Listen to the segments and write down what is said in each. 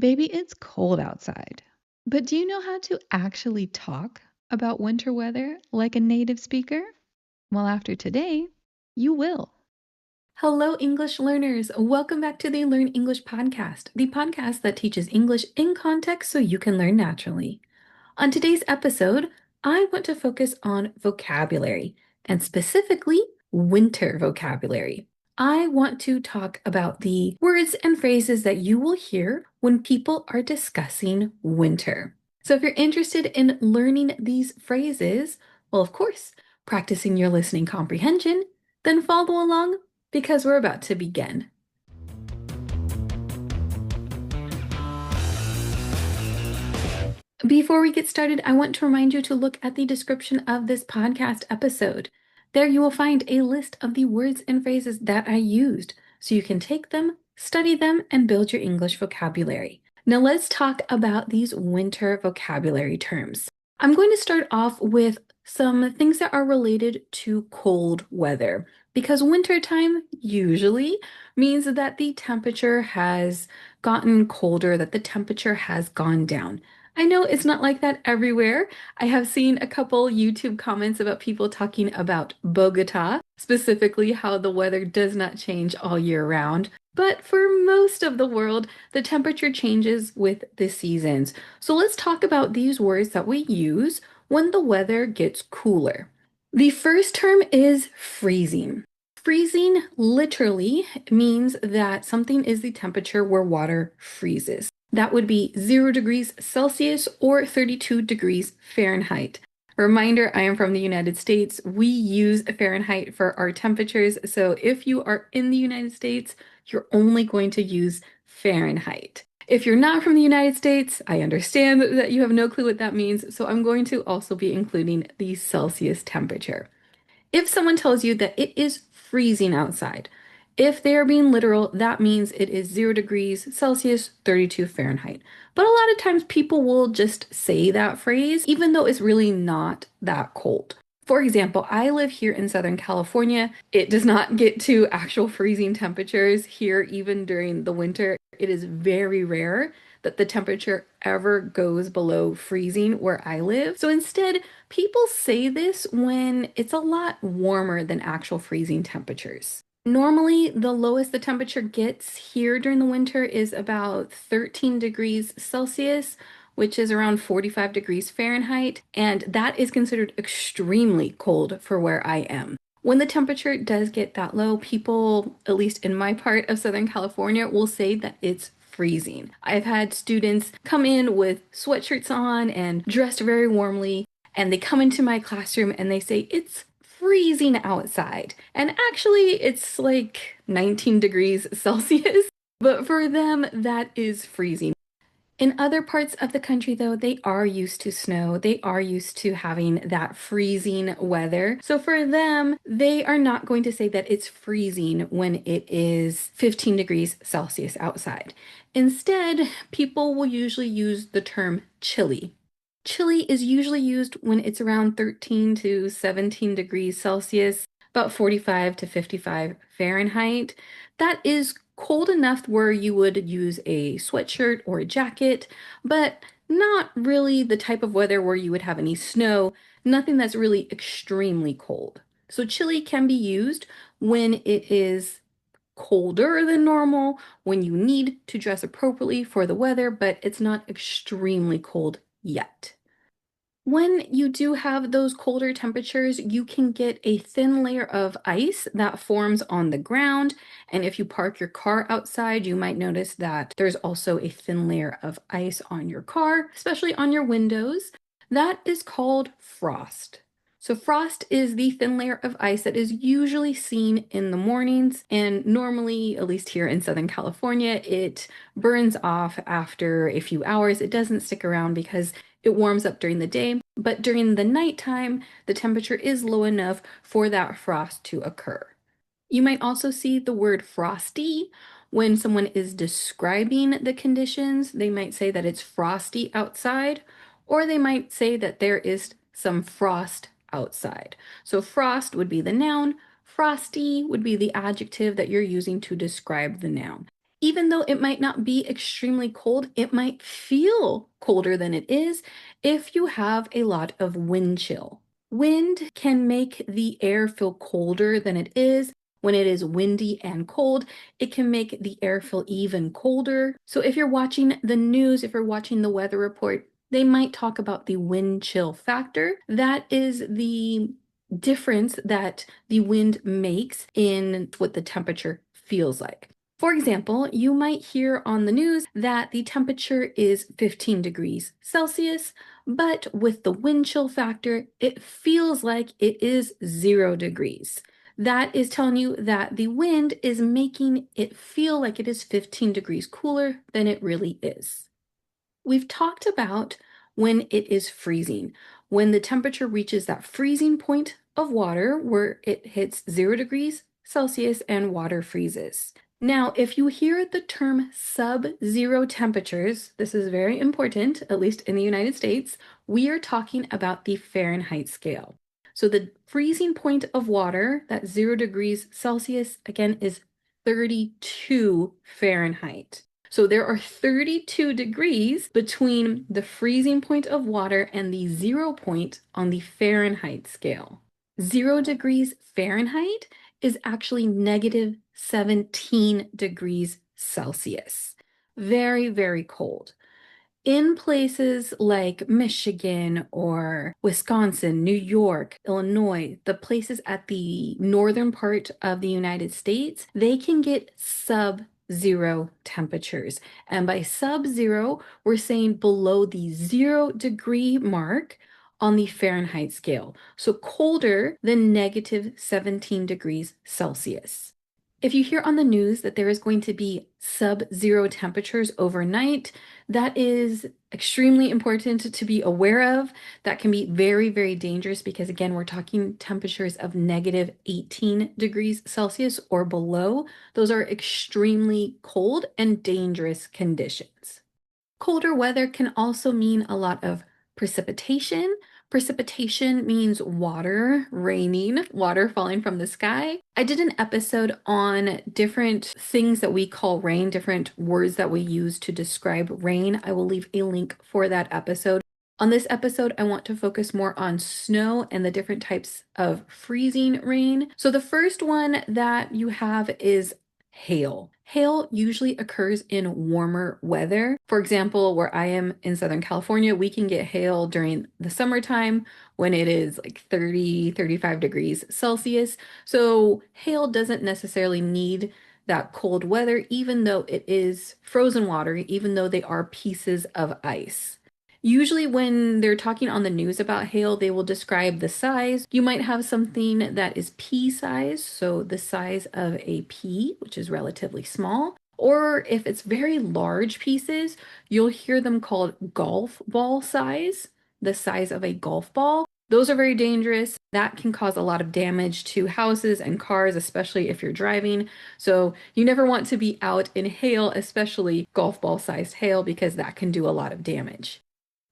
Baby, it's cold outside. But do you know how to actually talk about winter weather like a native speaker? Well, after today, you will. Hello, English learners. Welcome back to the Learn English podcast, the podcast that teaches English in context so you can learn naturally. On today's episode, I want to focus on vocabulary, and specifically winter vocabulary. I want to talk about the words and phrases that you will hear when people are discussing winter. So if you're interested in learning these phrases, well, of course, practicing your listening comprehension, then follow along because we're about to begin. Before we get started, I want to remind you to look at the description of this podcast episode. There you will find a list of the words and phrases that I used, so you can take them, study them, and build your English vocabulary. Now let's talk about these winter vocabulary terms. I'm going to start off with some things that are related to cold weather, because wintertime usually means that the temperature has gotten colder, that the temperature has gone down. I know it's not like that everywhere. I have seen a couple YouTube comments about people talking about Bogota, specifically how the weather does not change all year round. But for most of the world, the temperature changes with the seasons. So let's talk about these words that we use when the weather gets cooler. The first term is freezing. Freezing literally means that something is the temperature where water freezes. That would be 0 degrees Celsius or 32 degrees Fahrenheit. Reminder, I am from the United States. We use Fahrenheit for our temperatures. So if you are in the United States, you're only going to use Fahrenheit. If you're not from the United States, I understand that you have no clue what that means. So I'm going to also be including the Celsius temperature. If someone tells you that it is freezing outside, if they are being literal, that means it is 0 degrees Celsius, 32 Fahrenheit. But a lot of times people will just say that phrase, even though it's really not that cold. For example, I live here in Southern California. It does not get to actual freezing temperatures here, even during the winter. It is very rare that the temperature ever goes below freezing where I live. So instead, people say this when it's a lot warmer than actual freezing temperatures. Normally, the lowest the temperature gets here during the winter is about 13 degrees Celsius, which is around 45 degrees Fahrenheit, and that is considered extremely cold for where I am. When the temperature does get that low, people, at least in my part of Southern California, will say that it's freezing. I've had students come in with sweatshirts on and dressed very warmly, and they come into my classroom and they say, "It's freezing outside." And actually, it's like 19 degrees Celsius, but for them, that is freezing. In other parts of the country, though, they are used to snow. They are used to having that freezing weather. So for them, they are not going to say that it's freezing when it is 15 degrees Celsius outside. Instead, people will usually use the term chilly. Chilly is usually used when it's around 13 to 17 degrees Celsius, about 45 to 55 Fahrenheit. That is cold enough where you would use a sweatshirt or a jacket, but not really the type of weather where you would have any snow, nothing that's really extremely cold. So chilly can be used when it is colder than normal, when you need to dress appropriately for the weather, but it's not extremely cold yet. When you do have those colder temperatures, you can get a thin layer of ice that forms on the ground. And if you park your car outside, you might notice that there's also a thin layer of ice on your car, especially on your windows. That is called frost. So frost is the thin layer of ice that is usually seen in the mornings, and normally, at least here in Southern California, it burns off after a few hours. It doesn't stick around because it warms up during the day, but during the nighttime, the temperature is low enough for that frost to occur. You might also see the word frosty when someone is describing the conditions. They might say that it's frosty outside, or they might say that there is some frost outside. So frost would be the noun, frosty would be the adjective that you're using to describe the noun. Even though it might not be extremely cold, it might feel colder than it is if you have a lot of wind chill. Wind can make the air feel colder than it is. When it is windy and cold, it can make the air feel even colder. So if you're watching the news, if you're watching the weather report, they might talk about the wind chill factor. That is the difference that the wind makes in what the temperature feels like. For example, you might hear on the news that the temperature is 15 degrees Celsius, but with the wind chill factor, it feels like it is 0 degrees. That is telling you that the wind is making it feel like it is 15 degrees cooler than it really is. We've talked about when it is freezing, when the temperature reaches that freezing point of water where it hits 0 degrees Celsius and water freezes. Now, if you hear the term sub-zero temperatures, this is very important, at least in the United States, we are talking about the Fahrenheit scale. So the freezing point of water, that 0 degrees Celsius, again, is 32 Fahrenheit. So there are 32 degrees between the freezing point of water and the 0 point on the Fahrenheit scale. 0 degrees Fahrenheit is actually negative 17 degrees Celsius. Very, very cold. In places like Michigan or Wisconsin, New York, Illinois, the places at the northern part of the United States, they can get sub-zero temperatures. And by sub-zero, we're saying below the 0 degree mark on the Fahrenheit scale. So colder than negative 17 degrees Celsius. If you hear on the news that there is going to be sub-zero temperatures overnight, that is extremely important to be aware of. That can be very, very dangerous because, again, we're talking temperatures of negative 18 degrees Celsius or below. Those are extremely cold and dangerous conditions. Colder weather can also mean a lot of precipitation. Precipitation means water raining, water falling from the sky. I did an episode on different things that we call rain, different words that we use to describe rain. I will leave a link for that episode. On this episode, I want to focus more on snow and the different types of freezing rain. So the first one that you have is hail. Hail usually occurs in warmer weather. For example, where I am in Southern California, we can get hail during the summertime when it is like 30, 35 degrees Celsius. So hail doesn't necessarily need that cold weather, even though it is frozen water, even though they are pieces of ice. Usually when they're talking on the news about hail, they will describe the size. You might have something that is pea size, so the size of a pea, which is relatively small. Or if it's very large pieces, you'll hear them called golf ball size, the size of a golf ball. Those are very dangerous. That can cause a lot of damage to houses and cars, especially if you're driving. So you never want to be out in hail, especially golf ball sized hail, because that can do a lot of damage.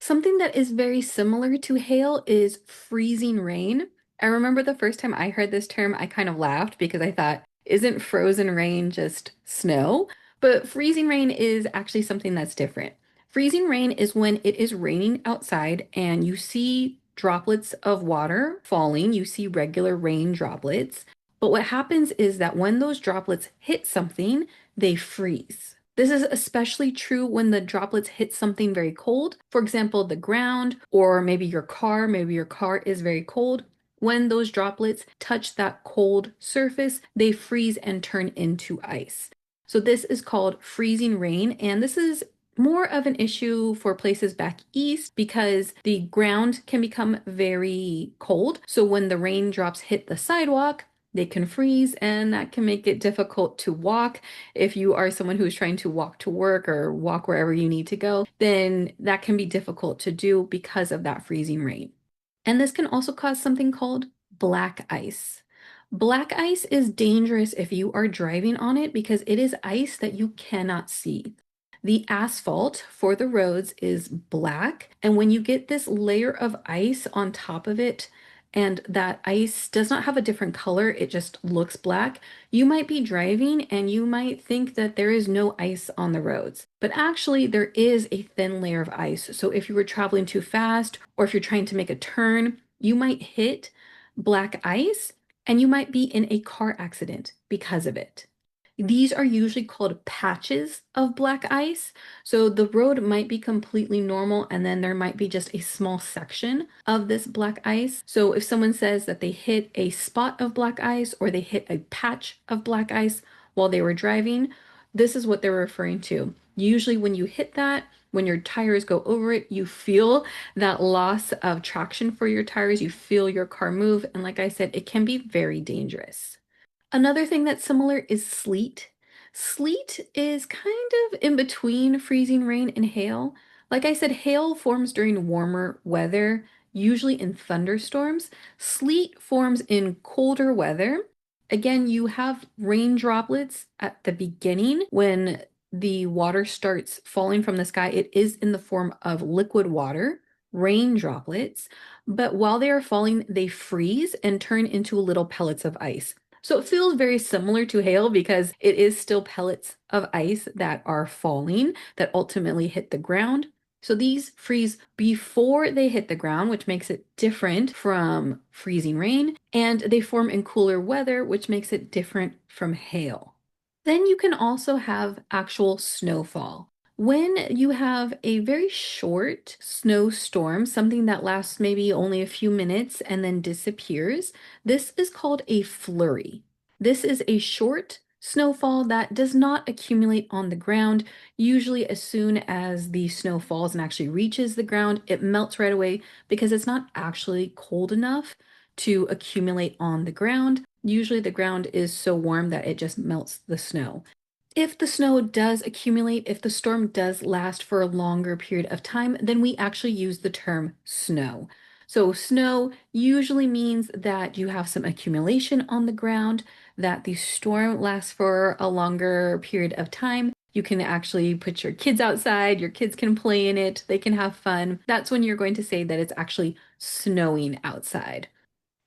Something that is very similar to hail is freezing rain. I remember the first time I heard this term, I kind of laughed because I thought, isn't frozen rain just snow? But freezing rain is actually something that's different. Freezing rain is when it is raining outside and you see droplets of water falling, you see regular rain droplets. But what happens is that when those droplets hit something, they freeze. This is especially true when the droplets hit something very cold. For example, the ground, or maybe your car. Maybe your car is very cold. When those droplets touch that cold surface, they freeze and turn into ice. So this is called freezing rain, and this is more of an issue for places back east because the ground can become very cold. So when the raindrops hit the sidewalk, they can freeze, and that can make it difficult to walk. If you are someone who is trying to walk to work or walk wherever you need to go, then that can be difficult to do because of that freezing rain. And this can also cause something called black ice. Black ice is dangerous if you are driving on it because it is ice that you cannot see. The asphalt for the roads is black, and when you get this layer of ice on top of it, and that ice does not have a different color, it just looks black, you might be driving and you might think that there is no ice on the roads. But actually, there is a thin layer of ice. So if you were traveling too fast or if you're trying to make a turn, you might hit black ice and you might be in a car accident because of it. These are usually called patches of black ice. So the road might be completely normal, and then there might be just a small section of this black ice. So if someone says that they hit a spot of black ice or they hit a patch of black ice while they were driving, this is what they're referring to. Usually, when you hit that, when your tires go over it, you feel that loss of traction for your tires, you feel your car move. And like I said, it can be very dangerous. Another thing that's similar is sleet. Sleet is kind of in between freezing rain and hail. Like I said, hail forms during warmer weather, usually in thunderstorms. Sleet forms in colder weather. Again, you have rain droplets at the beginning when the water starts falling from the sky. It is in the form of liquid water, rain droplets, but while they are falling, they freeze and turn into little pellets of ice. So it feels very similar to hail because it is still pellets of ice that are falling that ultimately hit the ground. So these freeze before they hit the ground, which makes it different from freezing rain, and they form in cooler weather, which makes it different from hail. Then you can also have actual snowfall. When you have a very short snowstorm, something that lasts maybe only a few minutes and then disappears, this is called a flurry. This is a short snowfall that does not accumulate on the ground. Usually, as soon as the snow falls and actually reaches the ground, it melts right away because it's not actually cold enough to accumulate on the ground. Usually, the ground is so warm that it just melts the snow. If the snow does accumulate, if the storm does last for a longer period of time, then we actually use the term snow. So, snow usually means that you have some accumulation on the ground, that the storm lasts for a longer period of time. You can actually put your kids outside, your kids can play in it, they can have fun. That's when you're going to say that it's actually snowing outside.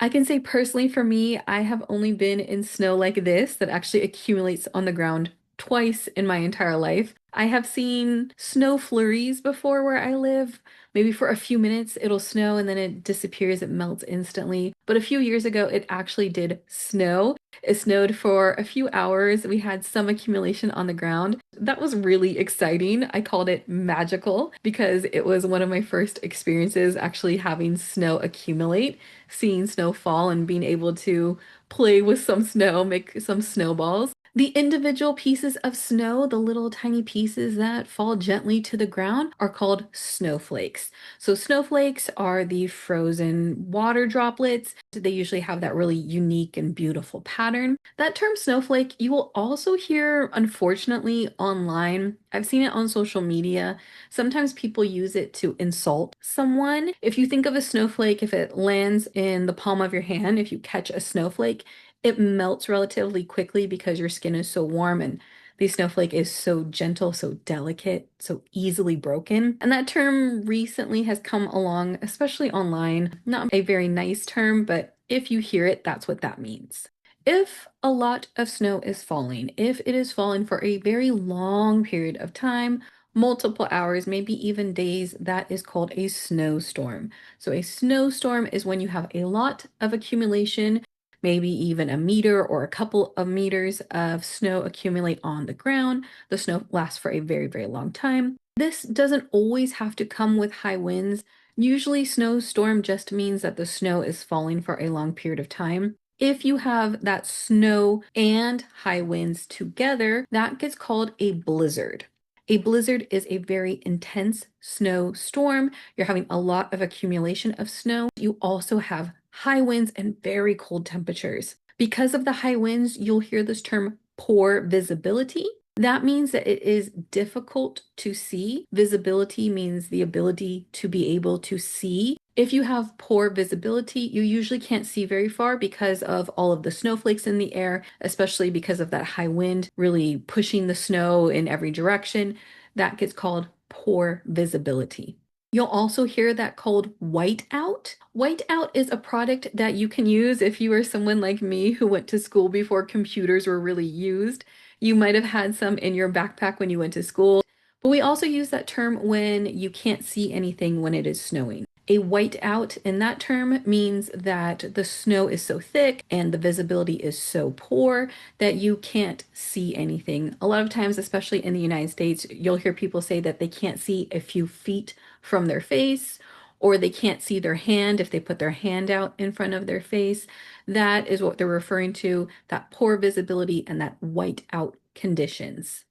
I can say personally for me, I have only been in snow like this that actually accumulates on the ground twice in my entire life. I have seen snow flurries before where I live. Maybe for a few minutes it'll snow and then it disappears, it melts instantly. But a few years ago, it actually did snow. It snowed for a few hours. We had some accumulation on the ground. That was really exciting. I called it magical because it was one of my first experiences actually having snow accumulate, seeing snow fall and being able to play with some snow, make some snowballs. The individual pieces of snow, the little tiny pieces that fall gently to the ground, are called snowflakes. So, snowflakes are the frozen water droplets. They usually have that really unique and beautiful pattern. That term snowflake, you will also hear, unfortunately, online. I've seen it on social media. Sometimes people use it to insult someone. If you think of a snowflake, if it lands in the palm of your hand, if you catch a snowflake, it melts relatively quickly because your skin is so warm and the snowflake is so gentle, so delicate, so easily broken. And that term recently has come along, especially online. Not a very nice term, but if you hear it, that's what that means. If a lot of snow is falling, if it is falling for a very long period of time, multiple hours, maybe even days, that is called a snowstorm. So a snowstorm is when you have a lot of accumulation, maybe even a meter or a couple of meters of snow accumulate on the ground. The snow lasts for a very, very long time. This doesn't always have to come with high winds. Usually, snowstorm just means that the snow is falling for a long period of time. If you have that snow and high winds together, that gets called a blizzard. A blizzard is a very intense snowstorm. You're having a lot of accumulation of snow. You also have high winds and very cold temperatures. Because of the high winds, you'll hear this term poor visibility. That means that it is difficult to see. Visibility means the ability to be able to see. If you have poor visibility, you usually can't see very far because of all of the snowflakes in the air, especially because of that high wind really pushing the snow in every direction. That gets called poor visibility. You'll also hear that called whiteout. Whiteout is a product that you can use if you are someone like me who went to school before computers were really used. You might have had some in your backpack when you went to school, but we also use that term when you can't see anything when it is snowing. A whiteout in that term means that the snow is so thick and the visibility is so poor that you can't see anything. A lot of times, especially in the United States, you'll hear people say that they can't see a few feet from their face, or they can't see their hand if they put their hand out in front of their face. That is what they're referring to, that poor visibility and that whiteout conditions.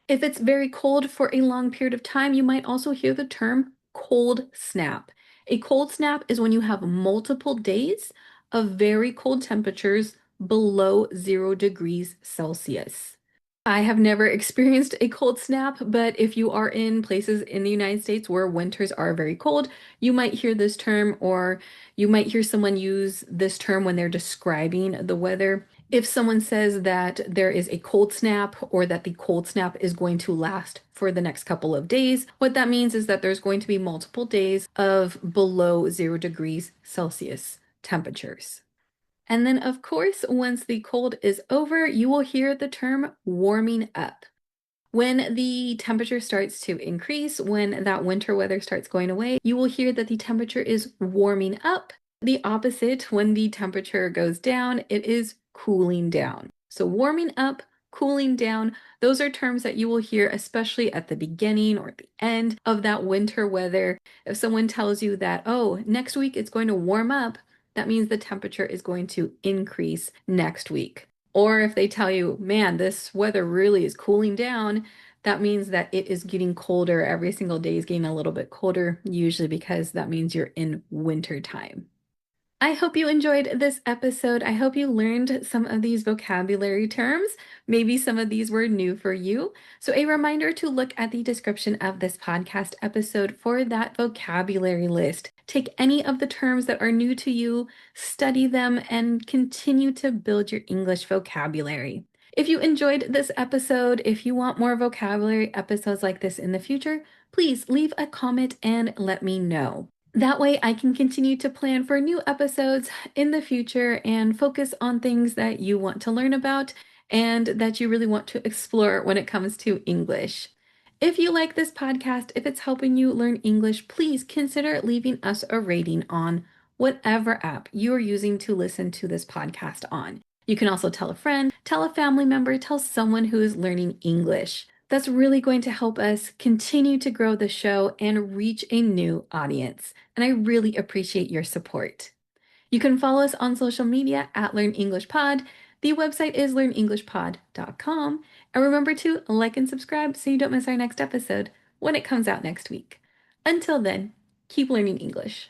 If it's very cold for a long period of time, you might also hear the term cold snap. A cold snap is when you have multiple days of very cold temperatures below 0 degrees Celsius. I have never experienced a cold snap, but if you are in places in the United States where winters are very cold, you might hear this term, or you might hear someone use this term when they're describing the weather. If someone says that there is a cold snap or that the cold snap is going to last for the next couple of days, what that means is that there's going to be multiple days of below 0 degrees Celsius temperatures. And then, of course, once the cold is over, you will hear the term warming up. When the temperature starts to increase, when that winter weather starts going away, you will hear that the temperature is warming up. The opposite, when the temperature goes down, it is cooling down. So warming up, cooling down, those are terms that you will hear, especially at the beginning or at the end of that winter weather. If someone tells you that, oh, next week it's going to warm up, that means the temperature is going to increase next week. Or if they tell you, man, this weather really is cooling down, that means that it is getting colder. Every single day is getting a little bit colder, usually because that means you're in winter time. I hope you enjoyed this episode. I hope you learned some of these vocabulary terms. Maybe some of these were new for you. So, a reminder to look at the description of this podcast episode for that vocabulary list. Take any of the terms that are new to you, study them, and continue to build your English vocabulary. If you enjoyed this episode, if you want more vocabulary episodes like this in the future, please leave a comment and let me know. That way I can continue to plan for new episodes in the future and focus on things that you want to learn about and that you really want to explore when it comes to English. If you like this podcast, if it's helping you learn English, please consider leaving us a rating on whatever app you are using to listen to this podcast on. You can also tell a friend, tell a family member, tell someone who is learning English. That's really going to help us continue to grow the show and reach a new audience. And I really appreciate your support. You can follow us on social media at Learn English Pod. The website is learnenglishpod.com. And remember to like and subscribe so you don't miss our next episode when it comes out next week. Until then, keep learning English.